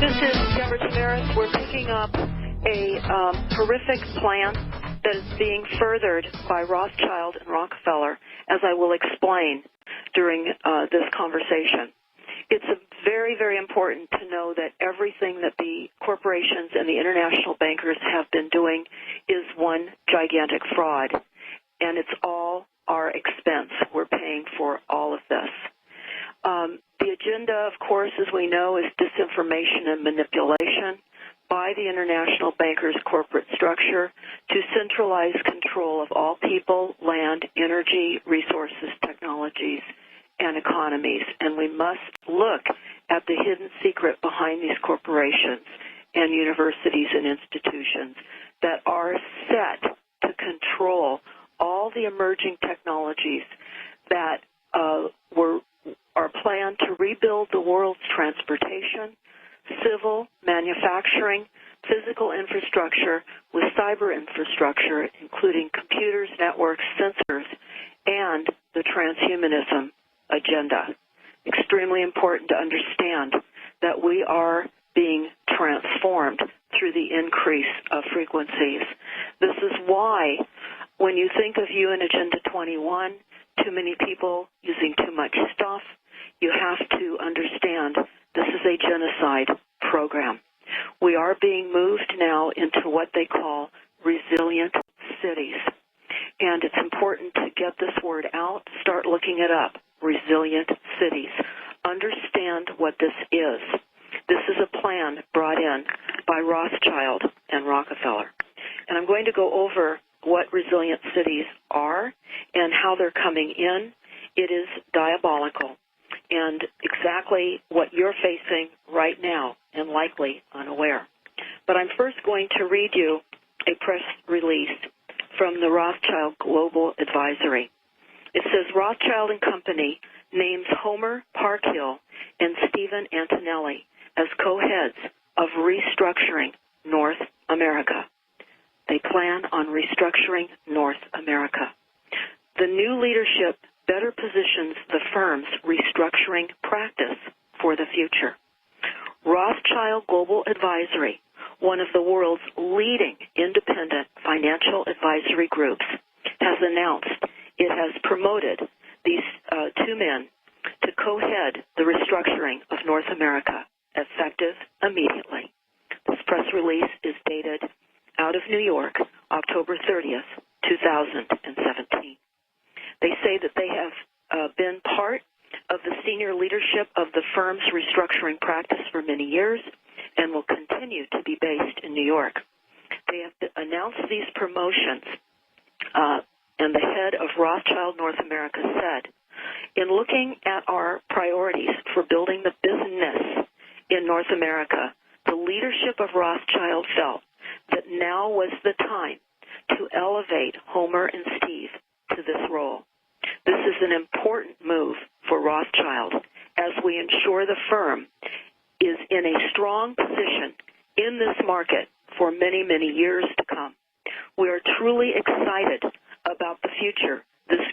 This is Deborah Tavares. We're picking up a horrific plan that is being furthered by Rothschild and Rockefeller, as I will explain during this conversation. It's very, very important to know that everything that the corporations and the international bankers have been doing is one gigantic fraud, and it's all our expense. We're paying for all of this. The agenda, of course, as we know, is disinformation and manipulation by the international bankers' corporate structure to centralize control of all people, land, energy, resources, technologies, and economies. And we must look at the hidden secret behind these corporations and universities and institutions that are set to control all the emerging technologies that are planned to rebuild the world's transportation, civil, manufacturing, physical infrastructure with cyber infrastructure, including computers, networks, sensors, and the transhumanism agenda. Extremely important to understand that we are being transformed through the increase of frequencies. This is why when you think of UN Agenda 21, too many people using too much stuff, you have to understand this is a genocide program. We are being moved now into what they call resilient cities. And it's important to get this word out, start looking it up, resilient cities. Understand what this is. This is a plan brought in by Rothschild and Rockefeller. And I'm going to go over what resilient cities are and how they're coming in. It is diabolical and exactly what you're facing right now and likely unaware. But I'm first going to read you a press release from the Rothschild Global Advisory. It says, Rothschild and Company names Homer Parkhill and Stephen Antonelli as co-heads of restructuring North America. They plan on restructuring North America. The new leadership better positions the firm's restructuring practice for the future. Rothschild Global Advisory, one of the world's leading independent financial advisory groups, has announced it has promoted these two men to co-head the restructuring of North America, effective immediately. This press release is dated out of New York, October 30th, 2017. They say that they have been part of the senior leadership of the firm's restructuring practice for many years and will continue to be based in New York. They have announced these promotions, and the head of Rothschild North America said, in looking at our priorities for building the business in North America, the leadership of Rothschild felt that now was the time to elevate Homer and Steve to this role. This is an important move for Rothschild as we ensure the firm is in a strong position in this market for many, many years to come. We are truly excited about the future this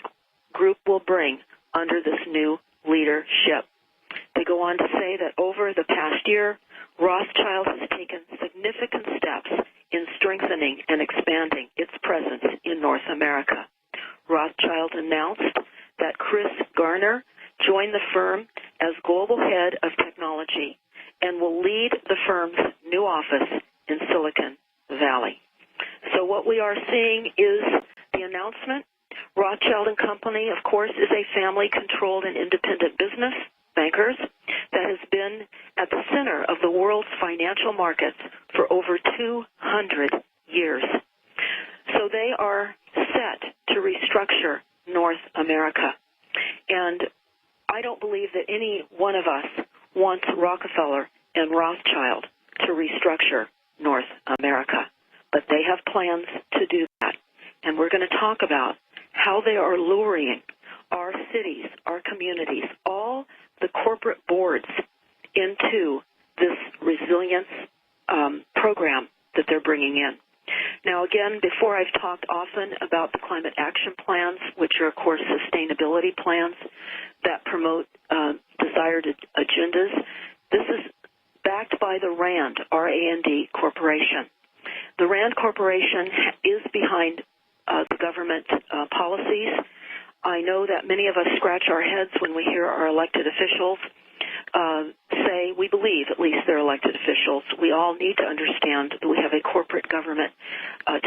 group will bring under this new leadership. They go on to say that over the past year, Rothschild has taken significant steps in strengthening and expanding its presence in North America. Rothschild announced that Chris Garner joined the firm as global head of technology and will lead the firm's new office in Silicon Valley. So what we are seeing is the announcement. Rothschild and Company, of course, is a family-controlled and independent business, bankers, that has been at the center of the world's financial markets for over 200 years. So they are set to restructure North America. And I don't believe that any one of us wants Rockefeller and Rothschild to restructure North America. But they have plans to do that. And we're going to talk about how they are luring our cities, our communities, all the corporate boards into this resilience program that they're bringing in. Now, again, before I've talked often about the climate action plans, which are, of course, sustainability plans that promote desired agendas, this is backed by the RAND, R-A-N-D Corporation. The RAND Corporation is behind the government policies. I know that many of us scratch our heads when we hear our elected officials say, we believe at least they're elected officials. We all need to understand that we have a corporate government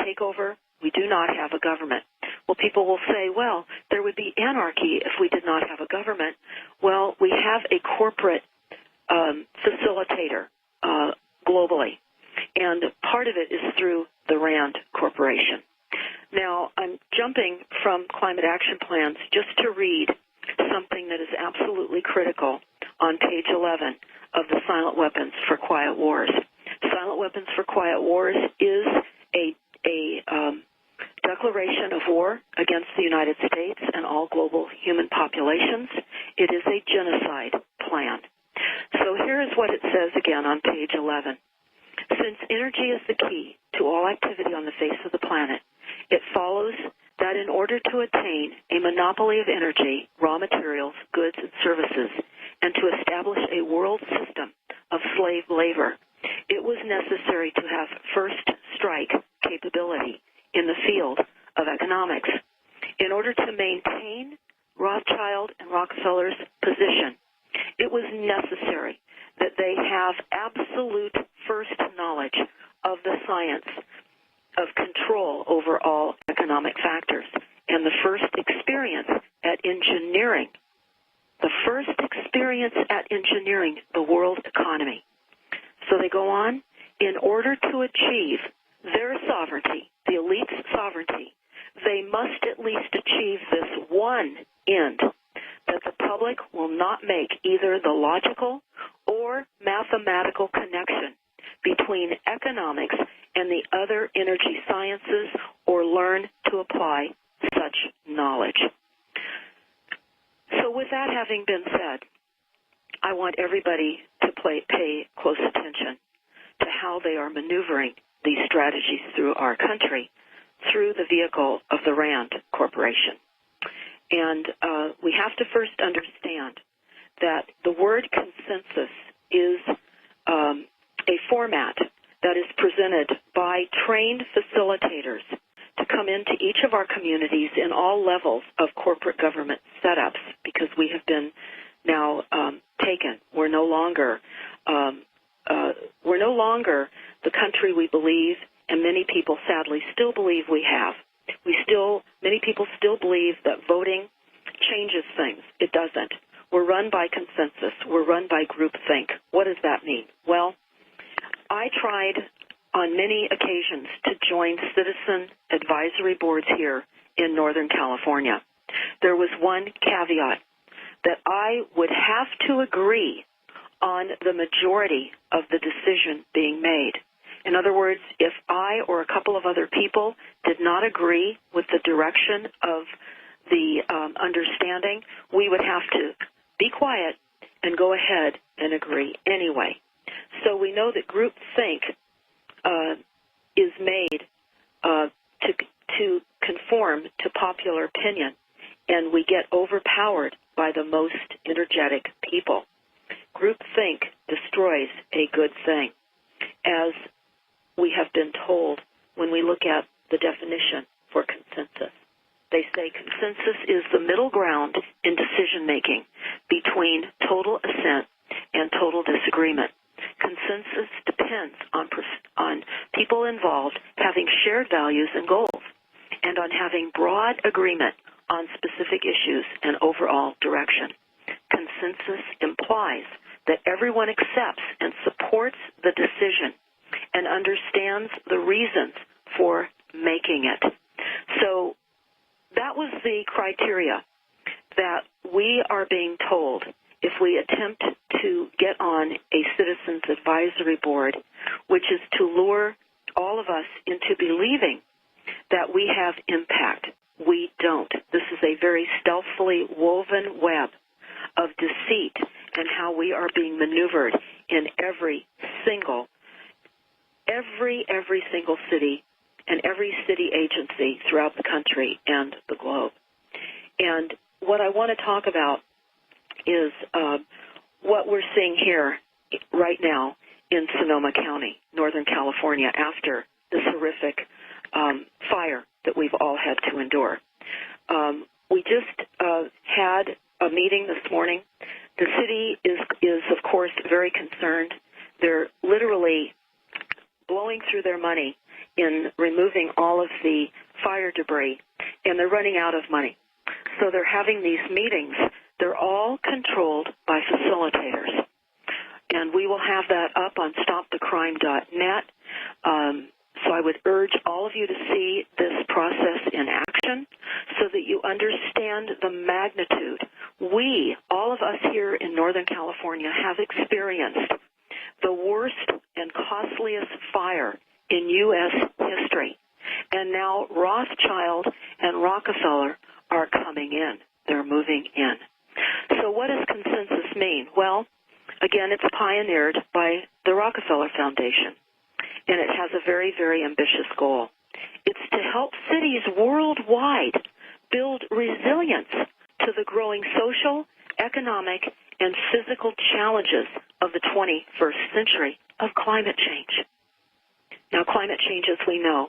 takeover. We do not have a government. Well, people will say, well, there would be anarchy if we did not have a government. Well, we have a corporate facilitator globally, and part of it is through the RAND Corporation. Now, I'm jumping from climate action plans just to read something that is absolutely critical on page 11 of the Silent Weapons for Quiet Wars. Silent Weapons for Quiet Wars is a declaration of war against the United States and all global human populations. It is a genocide plan. So here is what it says again on page 11. Since energy is the key to all activity on the face of the planet, it follows that in order to attain a monopoly of energy, raw materials, goods, and services, and to establish a world system of slave labor, it was necessary to have first strike capability in the field of economics. In order to maintain Rothschild and Rockefeller's position, it was necessary that they have absolute first knowledge of the science of control over all economic factors and the first experience at engineering, the world economy. So they go on, in order to achieve their sovereignty, the elite's sovereignty, they must at least achieve this one end, that the public will not make either the logical or mathematical connection between economics and the other energy sciences or learn to apply such knowledge. So with that having been said, I want everybody to pay close attention to how they are maneuvering these strategies through our country through the vehicle of the RAND Corporation. And we have to first understand that the word consensus is a format that is presented by trained facilitators to come into each of our communities in all levels of corporate government setups, because we have been now taken. We're no longer the country we believe, and many people sadly still believe we have. Many people still believe that voting changes things. It doesn't. We're run by consensus. We're run by groupthink. What does that mean? Well, I tried on many occasions to join citizen advisory boards here in Northern California. There was one caveat, that I would have to agree on the majority of the decision being made. In other words, if I or a couple of other people did not agree with the direction of the understanding, we would have to be quiet and go ahead and agree anyway. So we know that groupthink is made to conform to popular opinion, and we get overpowered by the most energetic people. Groupthink destroys a good thing, as we have been told when we look at the definition for consensus. They say consensus is the middle ground in decision-making between total assent and total disagreement. Consensus depends on people involved having shared values and goals, and on having broad agreement on specific issues and overall direction. Consensus implies that everyone accepts and supports the decision and understands the reasons for making it. So that was the criteria that we are being told if we attempt to get on a citizens advisory board, which is to lure all of us into believing that we have impact. We don't. This is a very stealthily woven web of deceit and how we are being maneuvered in every single city and every city agency throughout the country and the globe. And what I want to talk about is what we're seeing here right now in Sonoma County, Northern California, after this horrific fire that we've all had to endure. We just had a meeting this morning. The city is of course, very concerned. They're literally blowing through their money in removing all of the fire debris, and they're running out of money. So they're having these meetings. They're all controlled by facilitators. And we will have that up on stopthecrime.net. So I would urge all of you to see this process in action so that you understand the magnitude. We, all of us here in Northern California, have experienced the worst and costliest fire in U.S. history. And now Rothschild and Rockefeller are coming in. They're moving in. So what does consensus mean? Well, again, it's pioneered by the Rockefeller Foundation, and it has a very, very ambitious goal. It's to help cities worldwide build resilience to the growing social, economic, and physical challenges of the 21st century of climate change. Now, climate change, as we know,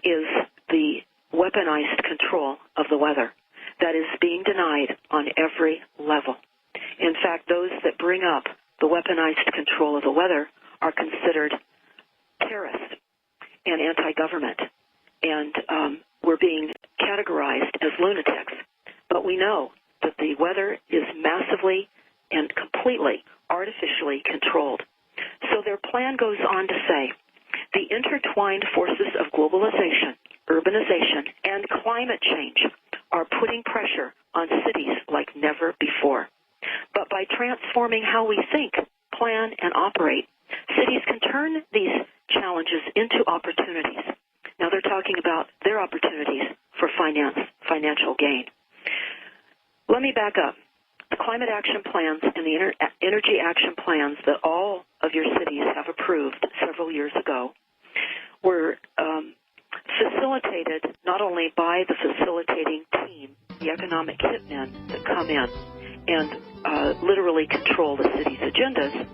is the weaponized control of the weather that is being denied on every level. In fact, those that bring up the weaponized control of the weather are considered terrorists and anti-government, and we're being categorized as lunatics. But we know that the weather is massively and completely artificially controlled. So their plan goes on to say, the intertwined forces of globalization, urbanization, and climate change are putting pressure on cities like never before. But by transforming how we think, plan, and operate, cities can turn these challenges into opportunities. Now they're talking about their opportunities for financial gain. Let me back up. The climate action plans and the energy action plans that all of your cities have approved several years ago were facilitated not only by the facilitating team, the economic hitmen that come in and literally control the city's agendas,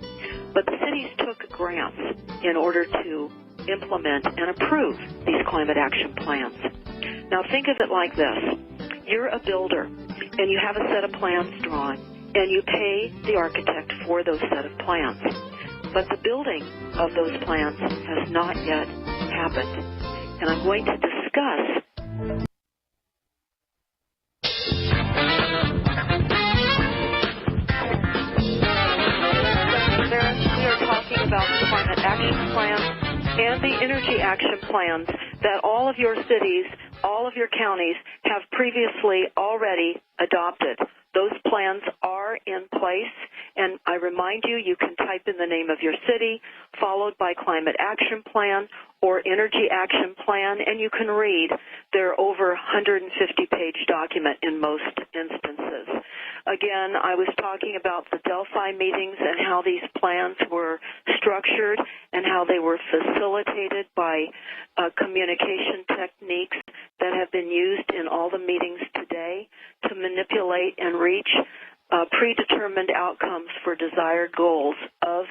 but the cities took grants in order to implement and approve these climate action plans. Now think of it like this. You're a builder, and you have a set of plans drawn, and you pay the architect for those set of plans. But the building of those plans has not yet happened. And I'm going to discuss we are talking about the climate action plan and the energy action plans that all of your cities, all of your counties have previously already adopted. Those plans are in place, and I remind you, you can type in the name of your city, followed by Climate Action Plan or Energy Action Plan, and you can read their over 150-page document in most instances. Again, I was talking about the Delphi meetings and how these plans were structured and how they were facilitated by communication techniques that have been used in all the meetings today to manipulate and reach predetermined outcomes for desired goals of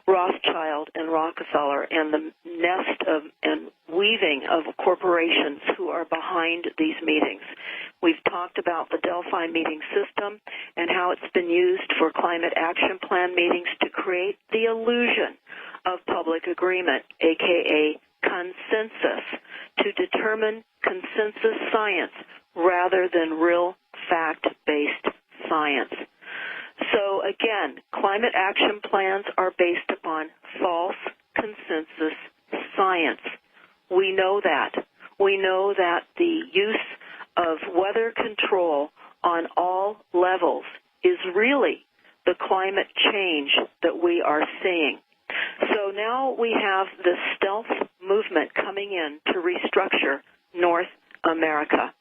Rothschild and Rockefeller and the nest of and weaving of corporations who are behind these meetings. We've talked about the Delphi meeting system and how it's been used for climate action plan meetings to create the illusion of public agreement, aka consensus, to determine consensus science rather than real fact-based science. So again, climate action plans are based upon false consensus science. We know that. We know that the use of weather control on all levels is really the climate change that we are seeing. So now we have this stealth movement coming in to restructure North America.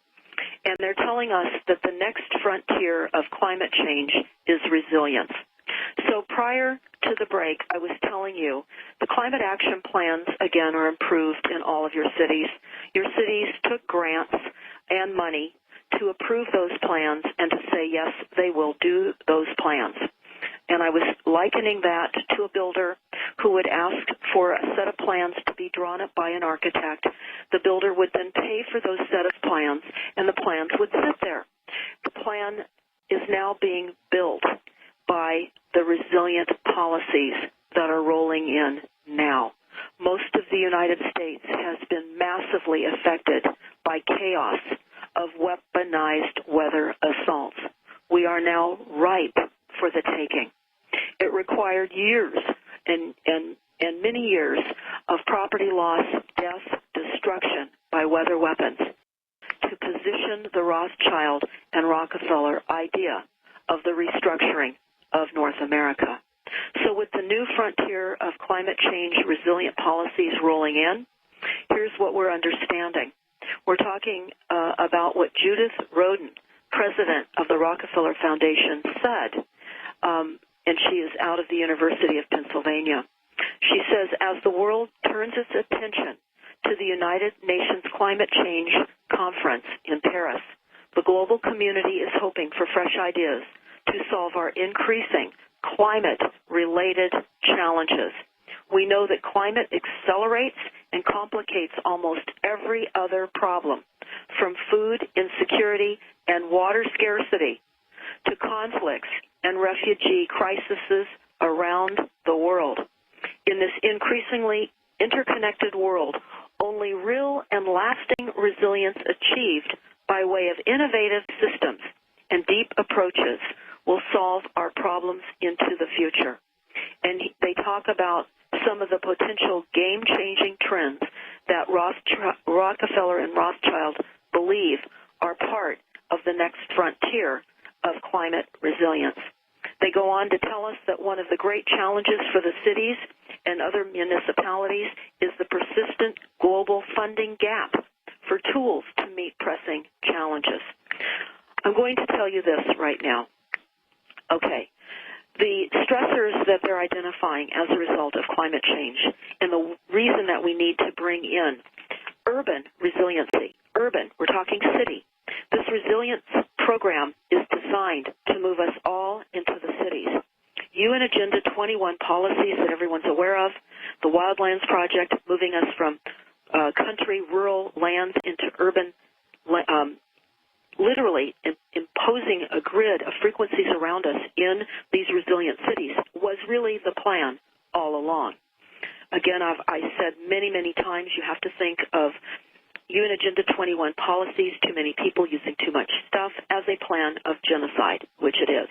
And they're telling us that the next frontier of climate change is resilience. So prior to the break, I was telling you the climate action plans, again, are improved in all of your cities. Your cities took grants and money to approve those plans and to say, yes, they will do those plans. And I was likening that to a builder who would ask for a set of plans to be drawn up by an architect. The builder would then pay for those set of plans, and the plans would sit there. The plan is now being built by the resilient policies that are rolling in now. Most of the United States has been massively affected by chaos of weaponized weather assaults. We are now ripe for the taking. It required years and many years of property loss, death, destruction by weather weapons to position the Rothschild and Rockefeller idea of the restructuring of North America. So with the new frontier of climate change resilient policies rolling in, here's what we're understanding. We're talking about what Judith Rodin, president of the Rockefeller Foundation, said, and she is out of the University of Pennsylvania. She says, as the world turns its attention to the United Nations Climate Change Conference in Paris, the global community is hoping for fresh ideas to solve our increasing climate-related challenges. We know that climate accelerates and complicates almost every other problem, from food insecurity and water scarcity to conflicts and refugee crises around the world. In this increasingly interconnected world, only real and lasting resilience achieved by way of innovative systems and deep approaches will solve our problems into the future. And they talk about some of the potential game-changing trends that Rockefeller and Rothschild believe are part of the next frontier of climate resilience. They go on to tell us that one of the great challenges for the cities and other municipalities is the persistent global funding gap for tools to meet pressing challenges. I'm going to tell you this right now. Okay, the stressors that they're identifying as a result of climate change and the reason that we need to bring in urban resiliency, we're talking city. This resilience program is designed to move us all into the cities. UN Agenda 21 policies that everyone's aware of, the Wildlands Project moving us from country, rural lands into urban literally imposing a grid of frequencies around us in these resilient cities was really the plan all along. Again, I said many, many times you have to think of UN Agenda 21 policies, too many people using too much stuff, as a plan of genocide, which it is.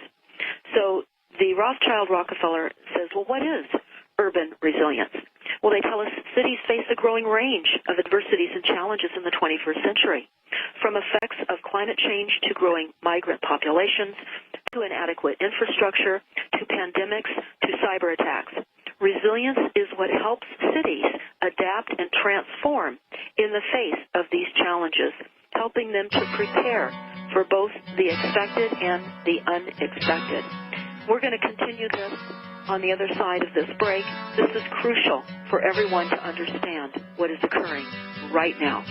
So the Rothschild-Rockefeller says, well, what is urban resilience? Well, they tell us cities face a growing range of adversities and challenges in the 21st century, from effects of climate change to growing migrant populations, to inadequate infrastructure, to pandemics, to cyber attacks. Resilience is what helps cities adapt and transform in the face of these challenges, helping them to prepare for both the expected and the unexpected. We're going to continue this on the other side of this break. This is crucial for everyone to understand what is occurring right now.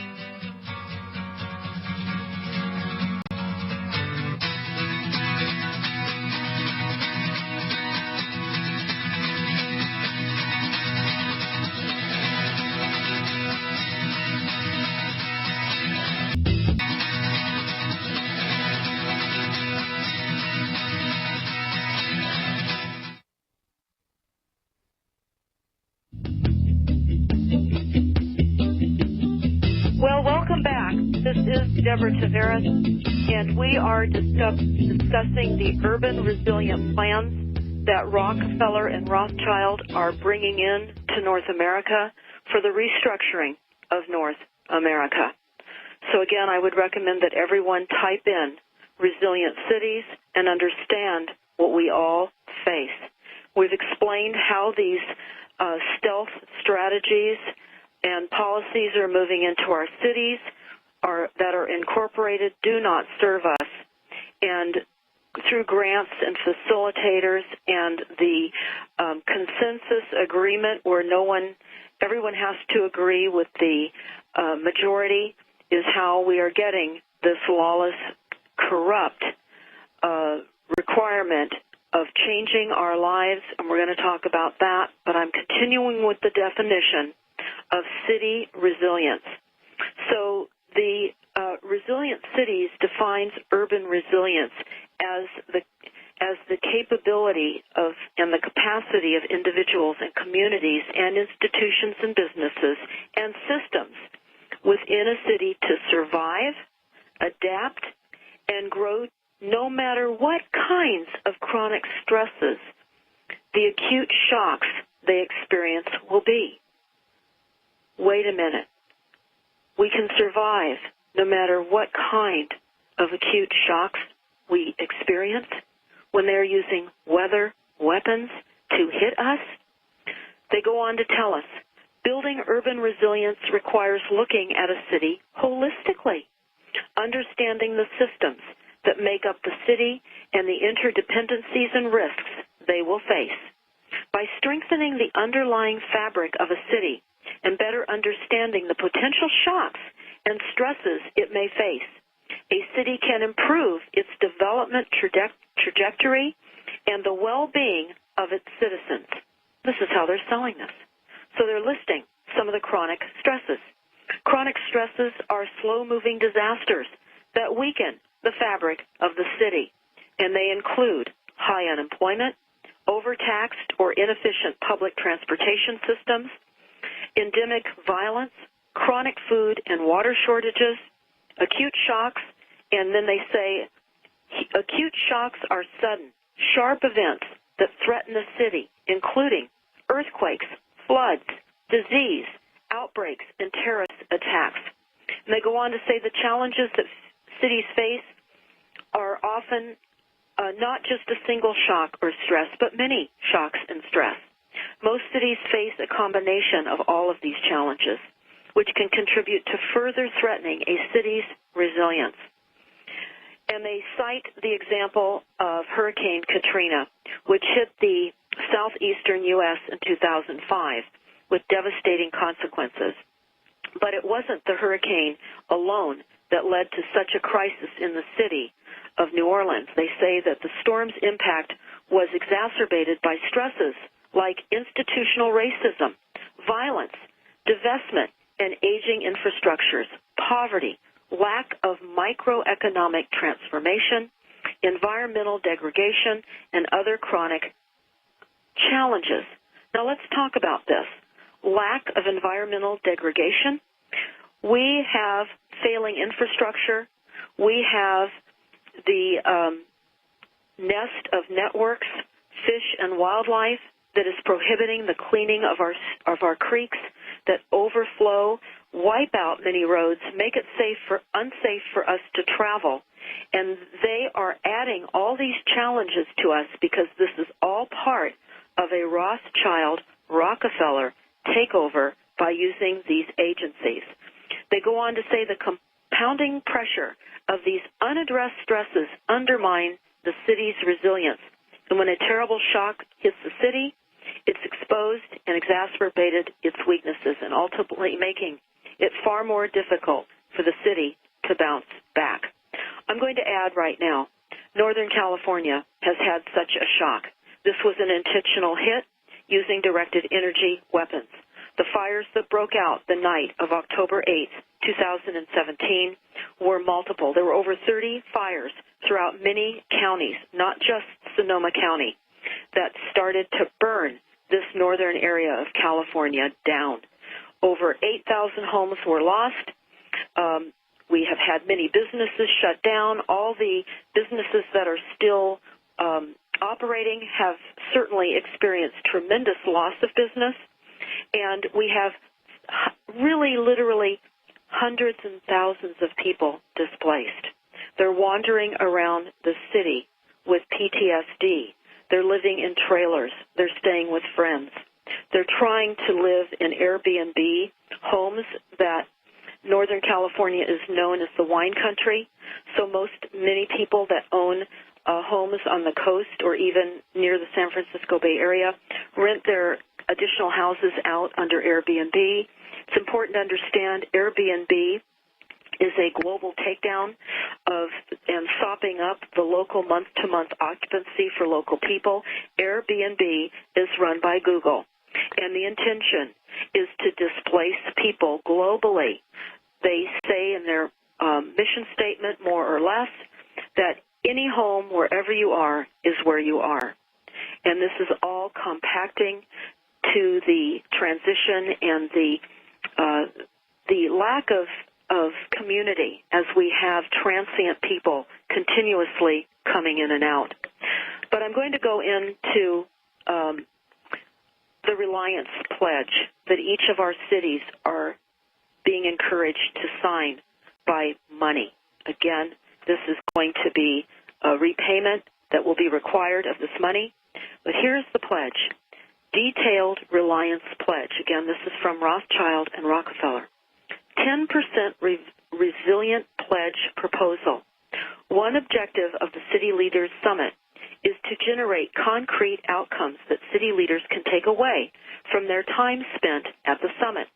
Well, welcome back. This is Deborah Tavares, and we are discussing the urban resilient plans that Rockefeller and Rothschild are bringing in to North America for the restructuring of North America. So again, I would recommend that everyone type in resilient cities and understand what we all face. We've explained how these stealth strategies and policies are moving into our cities that are incorporated do not serve us. And through grants and facilitators and the consensus agreement where everyone has to agree with the majority is how we are getting this lawless, corrupt requirement changing our lives, and we're going to talk about that, but I'm continuing with the definition of city resilience. So the resilient cities defines urban resilience as the capability of and the capacity of individuals and communities and institutions and businesses and systems within a city to survive, adapt, and grow no matter what kinds of chronic stresses the acute shocks they experience will be. Wait a minute. We can survive no matter what kind of acute shocks we experience when they're using weather weapons to hit us. They go on to tell us, building urban resilience requires looking at a city holistically, understanding the systems that make up the city and the interdependencies and risks they will face. By strengthening the underlying fabric of a city and better understanding the potential shocks and stresses it may face, a city can improve its development trajectory and the well-being of its citizens. This is how they're selling this. So they're listing some of the chronic stresses. Chronic stresses are slow-moving disasters that weaken the fabric of the city, and they include high unemployment, overtaxed or inefficient public transportation systems, endemic violence, chronic food and water shortages, acute shocks, and then they say acute shocks are sudden, sharp events that threaten a city, including earthquakes, floods, disease, outbreaks, and terrorist attacks. And they go on to say the challenges that cities face are often not just a single shock or stress, but many shocks and stress. Most cities face a combination of all of these challenges, which can contribute to further threatening a city's resilience. And they cite the example of Hurricane Katrina, which hit the southeastern U.S. in 2005 with devastating consequences. But it wasn't the hurricane alone that led to such a crisis in the city of New Orleans. They say that the storm's impact was exacerbated by stresses like institutional racism, violence, divestment, and aging infrastructures, poverty, lack of microeconomic transformation, environmental degradation, and other chronic challenges. Now let's talk about this. Lack of environmental degradation. We have failing infrastructure. We have the nest of networks, fish and wildlife that is prohibiting the cleaning of our creeks that overflow, wipe out many roads, make it unsafe for us to travel. And they are adding all these challenges to us because this is all part of a Rothschild, Rockefeller takeover by using these agencies. They go on to say the compounding pressure of these unaddressed stresses undermine the city's resilience. And when a terrible shock hits the city, it's exposed and exacerbated its weaknesses and ultimately making it far more difficult for the city to bounce back. I'm going to add right now, Northern California has had such a shock. This was an intentional hit using directed energy weapons. The fires that broke out the night of October 8th, 2017 were multiple. There were over 30 fires throughout many counties, not just Sonoma County, that started to burn this northern area of California down. Over 8,000 homes were lost. We have had many businesses shut down. All the businesses that are still operating have certainly experienced tremendous loss of business. And we have really, literally hundreds and thousands of people displaced. They're wandering around the city with PTSD. They're living in trailers. They're staying with friends. They're trying to live in Airbnb homes that Northern California is known as the wine country. So many people that own homes on the coast or even near the San Francisco Bay Area rent their additional houses out under Airbnb. It's important to understand Airbnb is a global takedown of and sopping up the local month-to-month occupancy for local people. Airbnb is run by Google, and the intention is to displace people globally. They say in their mission statement, more or less, that any home, wherever you are, is where you are. And this is all compacting to the transition and the lack of community as we have transient people continuously coming in and out. But I'm going to go into the Reliance Pledge that each of our cities are being encouraged to sign by money. Again, this is going to be a repayment that will be required of this money. But here's the pledge. Detailed Reliance Pledge. Again, this is from Rothschild and Rockefeller. 10% resilient pledge proposal. One objective of the City Leaders Summit is to generate concrete outcomes that city leaders can take away from their time spent at the summit.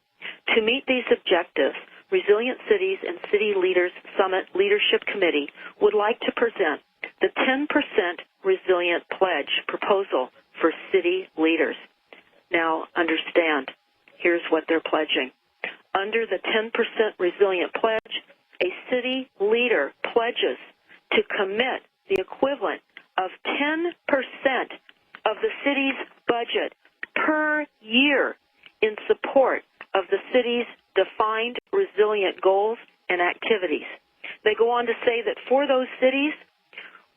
To meet these objectives, Resilient Cities and City Leaders Summit Leadership Committee would like to present the 10% Resilient Pledge proposal for city leaders. Now, understand, here's what they're pledging. Under the 10% Resilient Pledge, a city leader pledges to commit the equivalent of 10% of the city's budget per year in support of the city's defined resilient goals and activities. They go on to say that for those cities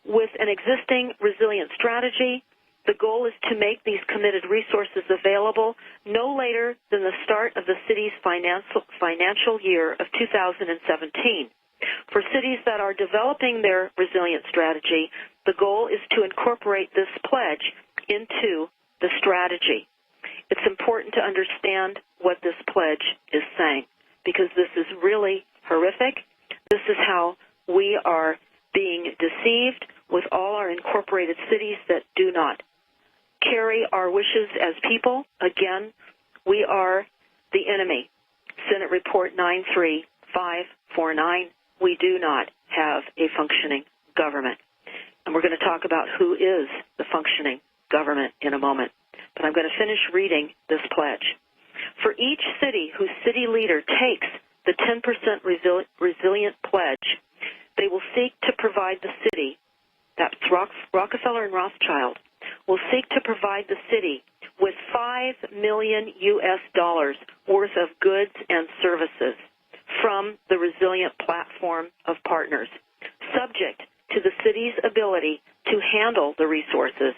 with an existing resilient strategy, the goal is to make these committed resources available no later than the start of the city's financial year of 2017. For cities that are developing their resilient strategy, the goal is to incorporate this pledge into the strategy. It's important to understand what this pledge is saying, because this is really horrific. This is how we are being deceived with all our incorporated cities that do not carry our wishes as people. Again, we are the enemy. Senate Report 93549, we do not have a functioning government. And we're going to talk about who is the functioning government in a moment. But I'm going to finish reading this pledge. For each city whose city leader takes the 10% resilient pledge, they will seek to provide the city, that's Rockefeller and Rothschild, will seek to provide the city with $5 million worth of goods and services from the resilient platform of partners, subject to the city's ability to handle the resources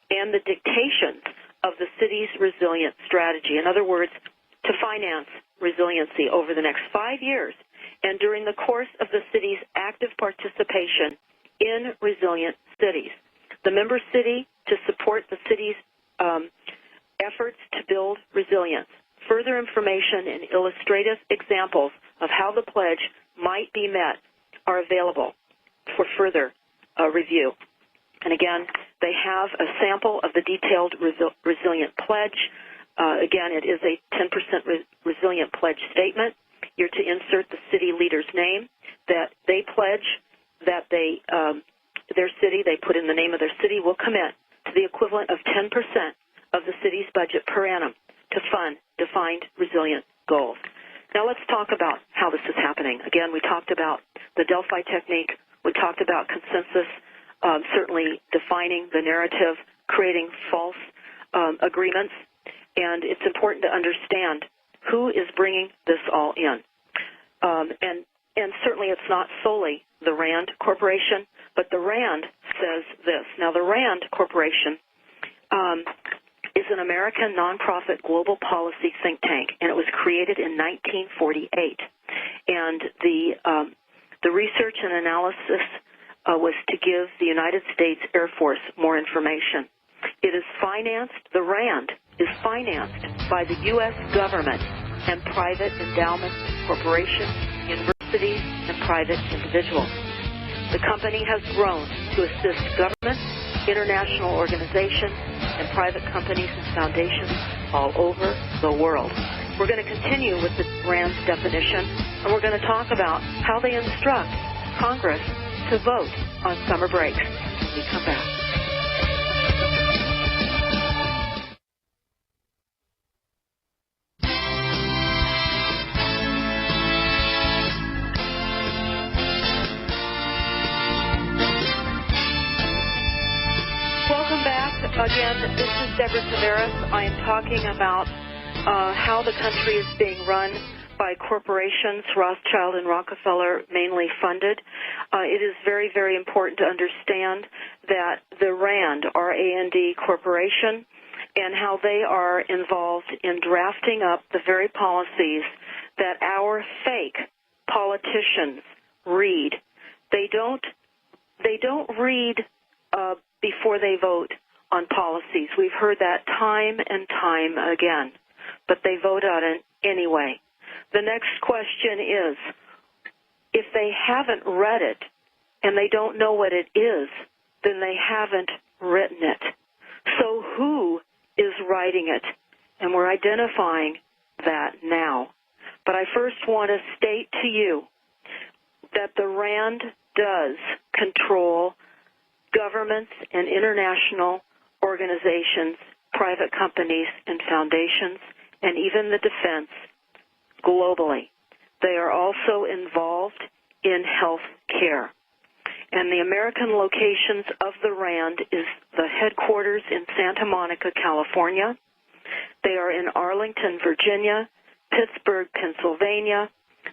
and the dictations of the city's resilient strategy. In other words, to finance resiliency over the next 5 years and during the course of the city's active participation in resilient cities. The member city to support the city's efforts to build resilience. Further information and illustrative examples of how the pledge might be met are available for further review. And again, they have a sample of the detailed resilient pledge. Again, it is a 10% resilient pledge statement. You're to insert the city leader's name, that they pledge that their city, they put in the name of their city, will commit to the equivalent of 10% of the city's budget per annum to fund defined resilient goals. Now let's talk about how this is happening. Again, we talked about the Delphi technique. We talked about consensus, certainly defining the narrative, creating false agreements. And it's important to understand who is bringing this all in. And certainly it's not solely the RAND Corporation, but the RAND says this. Now, the RAND Corporation is an American nonprofit global policy think tank, and it was created in 1948. And the research and analysis was to give the United States Air Force more information. It is financed, the RAND is financed by the U.S. government and private endowments, corporations, universities, and private individuals. The company has grown to assist governments, international organizations, and private companies and foundations all over the world. We're going to continue with the RAND's definition, and we're going to talk about how they instruct Congress to vote on summer breaks when we come back. Welcome back. Again, this is Deborah Tavares. I am talking about how the country is being run by corporations, Rothschild and Rockefeller mainly funded. It is very, very important to understand that the RAND, R-A-N-D Corporation, and how they are involved in drafting up the very policies that our fake politicians read. They don't read before they vote on policies. We've heard that time and time again, but they vote on it anyway. The next question is, if they haven't read it and they don't know what it is, then they haven't written it. So who is writing it? And we're identifying that now. But I first want to state to you that the RAND does control governments and international organizations, private companies and foundations, and even the defense globally. They are also involved in health care. And the American locations of the RAND is the headquarters in Santa Monica, California. They are in Arlington, Virginia, Pittsburgh, Pennsylvania,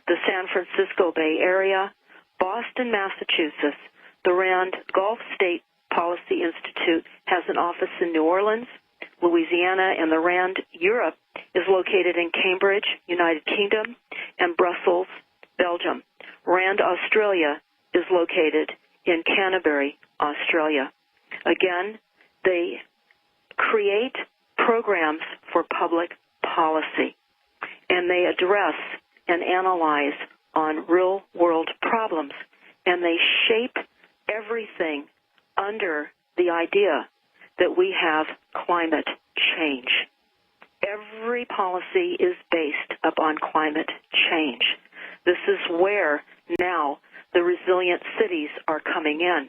the San Francisco Bay Area, Boston, Massachusetts. The RAND Gulf State Policy Institute has an office in New Orleans, Louisiana, and the RAND Europe is located in Cambridge, United Kingdom, and Brussels, Belgium. RAND Australia is located in Canterbury, Australia. Again, they create programs for public policy, and they address and analyze on real-world problems, and they shape everything under the idea that we have climate change. Every policy is based upon climate change. This is where now the resilient cities are coming in.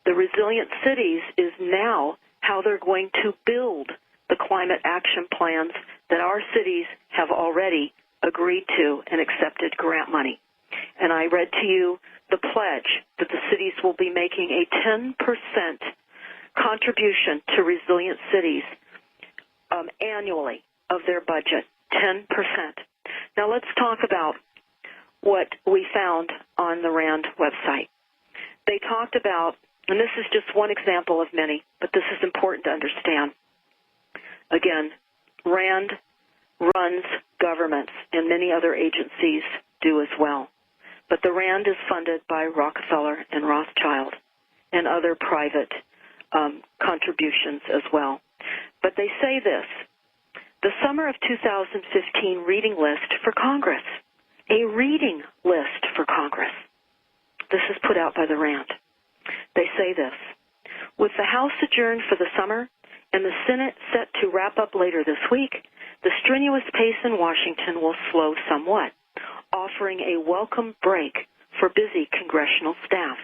The resilient cities is now how they're going to build the climate action plans that our cities have already agreed to and accepted grant money. And I read to you the pledge that the cities will be making a 10% contribution to resilient cities annually of their budget, 10%. Now let's talk about what we found on the RAND website. They talked about, and this is just one example of many, but this is important to understand. Again, RAND runs governments, and many other agencies do as well. But the RAND is funded by Rockefeller and Rothschild and other private contributions as well. But they say this, the summer of 2015 reading list for Congress, a reading list for Congress. This is put out by the RAND. They say this, with the House adjourned for the summer and the Senate set to wrap up later this week, the strenuous pace in Washington will slow somewhat, offering a welcome break for busy congressional staff.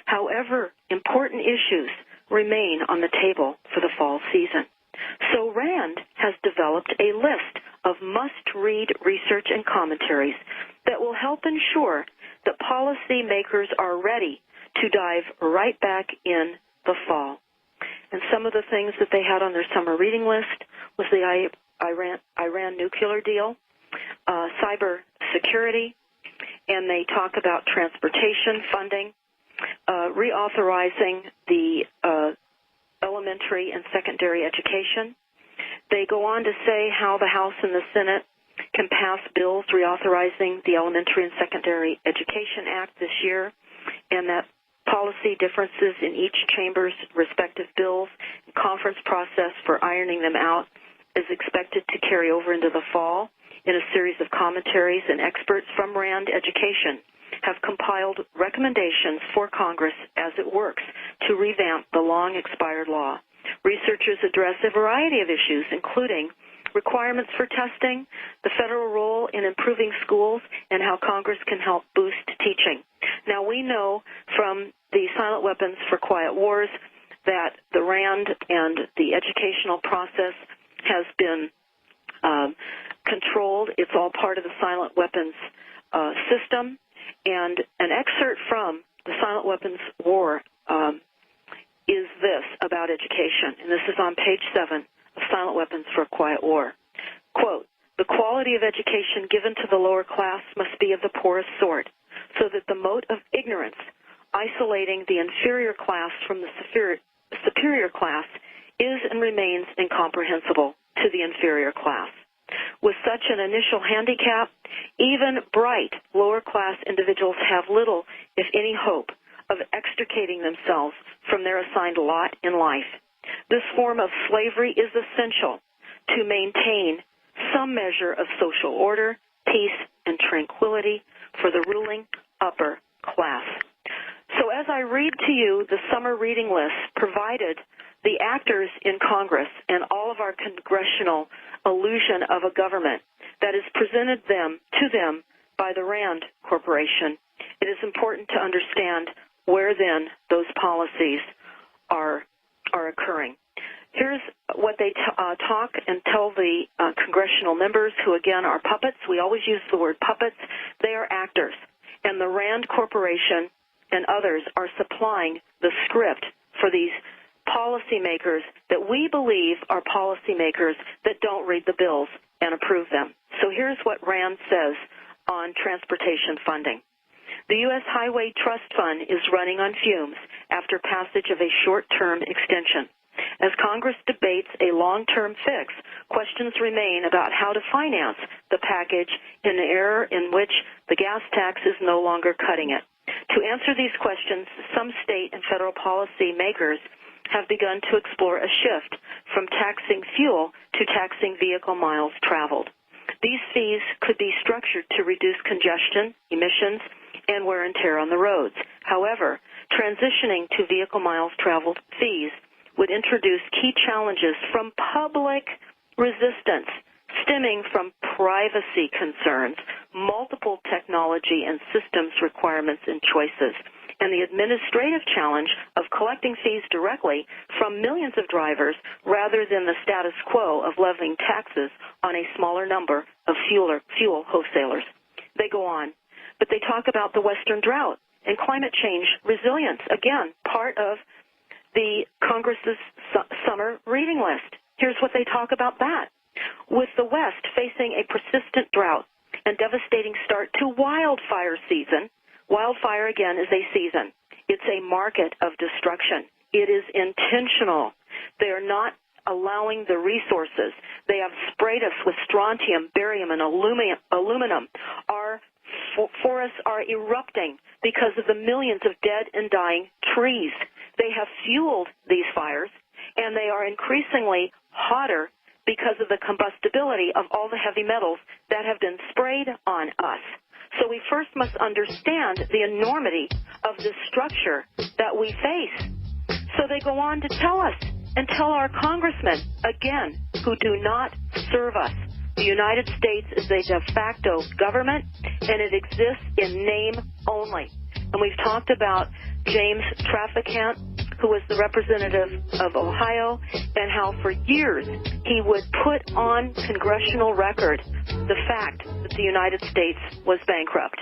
However, important issues remain on the table for the fall season. So RAND has developed a list of must-read research and commentaries that will help ensure that policymakers are ready to dive right back in the fall. And some of the things that they had on their summer reading list was the Iran nuclear deal, cyber security, and they talk about transportation funding, reauthorizing the elementary and secondary education. They go on to say how the House and the Senate can pass bills reauthorizing the Elementary and Secondary Education Act this year, and that policy differences in each chamber's respective bills and conference process for ironing them out is expected to carry over into the fall. In a series of commentaries, and experts from RAND Education have compiled recommendations for Congress as it works to revamp the long-expired law. Researchers address a variety of issues, including requirements for testing, the federal role in improving schools, and how Congress can help boost teaching. Now, we know from the Silent Weapons for Quiet Wars that the RAND and the educational process has been controlled. It's all part of the Silent Weapons system. And an excerpt from the Silent Weapons War is this about education, and this is on page 7 of Silent Weapons for a Quiet War. Quote, "The quality of education given to the lower class must be of the poorest sort, so that the mote of ignorance, isolating the inferior class from the superior class, is and remains incomprehensible to the inferior class. With such an initial handicap, even bright lower-class individuals have little, if any, hope of extricating themselves from their assigned lot in life. This form of slavery is essential to maintain some measure of social order, peace, and tranquility for the ruling upper class." So as I read to you the summer reading list provided the actors in Congress and all of our congressional illusion of a government that is presented to them by the RAND Corporation, it is important to understand where then those policies are occurring. Here's what they talk and tell the congressional members, who again are puppets. We always use the word puppets. They are actors. And the RAND Corporation and others are supplying the script for these policymakers that we believe are policymakers that don't read the bills and approve them. So here's what RAND says on transportation funding. The U.S. Highway Trust Fund is running on fumes after passage of a short-term extension. As Congress debates a long-term fix, questions remain about how to finance the package in an era in which the gas tax is no longer cutting it. To answer these questions, some state and federal policy makers have begun to explore a shift from taxing fuel to taxing vehicle miles traveled. These fees could be structured to reduce congestion, emissions, and wear and tear on the roads. However, transitioning to vehicle miles traveled fees would introduce key challenges from public resistance stemming from privacy concerns, multiple technology and systems requirements and choices, and the administrative challenge of collecting fees directly from millions of drivers rather than the status quo of levying taxes on a smaller number of fuel wholesalers. They go on, but they talk about the Western drought and climate change resilience, again, part of the Congress's summer reading list. Here's what they talk about that. With the West facing a persistent drought and devastating start to wildfire season, wildfire, again, is a season. It's a market of destruction. It is intentional. They are not allowing the resources. They have sprayed us with strontium, barium, and aluminum. Our forests are erupting because of the millions of dead and dying trees. They have fueled these fires, and they are increasingly hotter because of the combustibility of all the heavy metals that have been sprayed on us. So we first must understand the enormity of this structure that we face. So they go on to tell us and tell our congressmen, again, who do not serve us. The United States is a de facto government, and it exists in name only. And we've talked about James Traficant, who was the representative of Ohio, and how for years he would put on congressional record the fact that the United States was bankrupt.